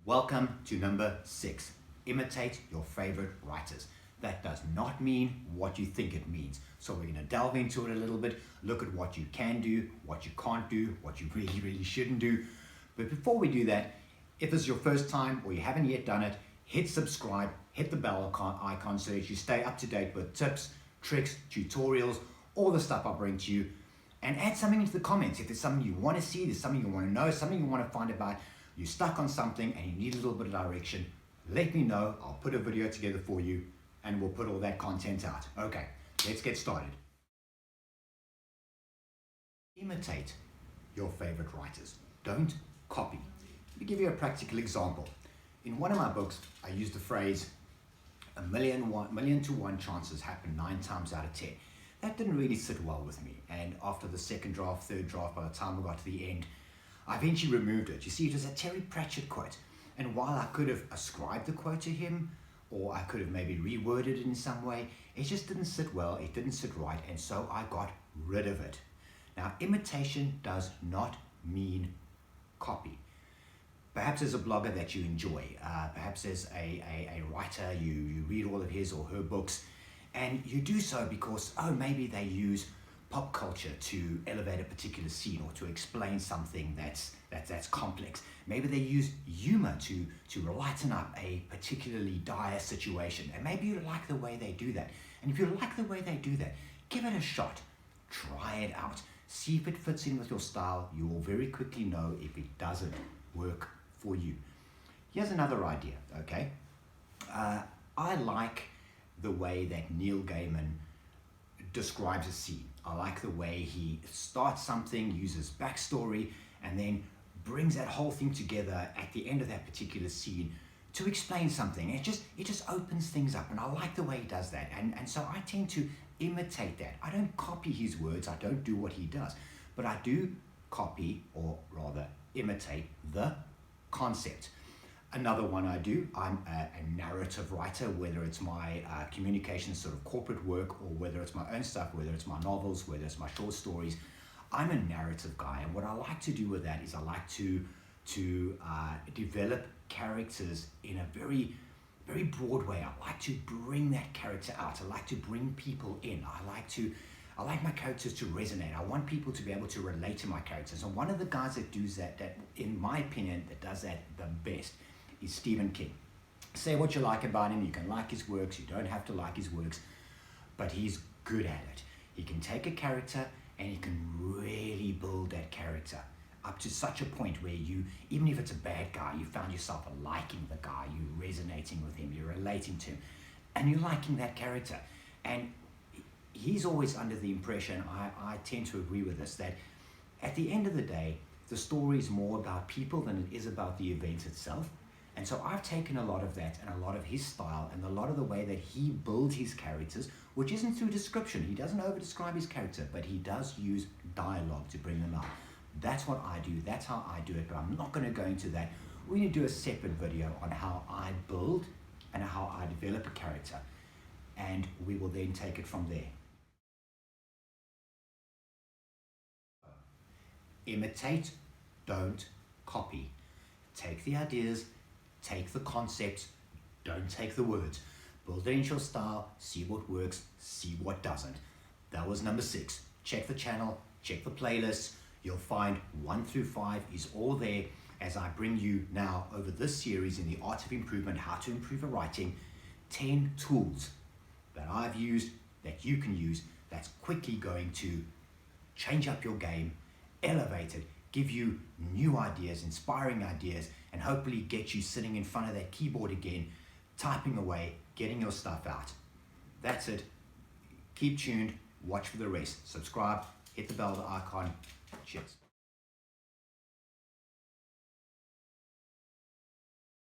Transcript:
Welcome to number 6. Imitate your favorite writers. That does not mean what you think it means. So we're going to delve into it a little bit, look at what you can do, what you can't do, what you really shouldn't do. But before we do that, if this is your first time or you haven't yet done it, hit subscribe, hit the bell icon so that you stay up to date with tips, tricks, tutorials, all the stuff I bring to you. And add something into the comments. If there's something you want to see, there's something you want to know, something you want to find about, you're stuck on something and you need a little bit of direction, let me know. I'll put a video together for you and we'll put all that content out. Okay, let's get started. Imitate your favorite writers. Don't copy. Let me give you a practical example. In one of my books, I used the phrase, a million to one chances happen 9 times out of 10. That didn't really sit well with me. And after the second draft, third draft, by the time we got to the end, I eventually removed it. You see, it was a Terry Pratchett quote. And while I could have ascribed the quote to him, or I could have maybe reworded it in some way, it just didn't sit well, it didn't sit right, and so I got rid of it. Now, imitation does not mean copy. Perhaps as a blogger that you enjoy, perhaps as a writer, you read all of his or her books, and you do so because, maybe they use pop culture to elevate a particular scene or to explain something that's complex. Maybe they use humor to lighten up a particularly dire situation, and maybe you like the way they do that. And if you like the way they do that, give it a shot. Try it out. See if it fits in with your style. You will very quickly know if it doesn't work for you. Here's another idea, okay? I like the way that Neil Gaiman describes a scene. I like the way he starts something, uses backstory, and then brings that whole thing together at the end of that particular scene to explain something. It just opens things up, and I like the way he does that. And so I tend to imitate that. I don't copy his words, I don't do what he does, but I do copy, or rather imitate, the concept. Another one I do, I'm a narrative writer, whether it's my communication sort of corporate work or whether it's my own stuff, whether it's my novels, whether it's my short stories. I'm a narrative guy, and what I like to do with that is I like to develop characters in a very broad way. I like to bring that character out. I like to bring people in. I like my characters to resonate. I want people to be able to relate to my characters. And one of the guys that does that in my opinion, that does that the best is Stephen King. Say what you like about him. You can like his works. You don't have to like his works, but he's good at it. He can take a character and he can really build that character up to such a point where you, even if it's a bad guy, you found yourself liking the guy, you're resonating with him, you're relating to him, and you're liking that character. And he's always under the impression, I tend to agree with this, that at the end of the day, the story is more about people than it is about the event itself. And so I've taken a lot of that and a lot of his style and a lot of the way that he builds his characters, which isn't through description. He doesn't over-describe his character, but he does use dialogue to bring them out. That's what I do. That's how I do it, but I'm not going to go into that. We're going to do a separate video on how I build and how I develop a character, and we will then take it from there. Imitate, don't copy. Take the ideas, take the concepts, don't take the words. Build it into your style, see what works, see what doesn't. That was number 6. Check the channel, check the playlist. You'll find 1 through 5 is all there as I bring you now over this series in the Art of Improvement, how to improve your writing, 10 tools that I've used, that you can use, that's quickly going to change up your game, elevate it, give you new ideas, inspiring ideas, and hopefully get you sitting in front of that keyboard again, typing away, getting your stuff out. That's it. Keep tuned, watch for the rest. Subscribe, hit the bell icon. Cheers.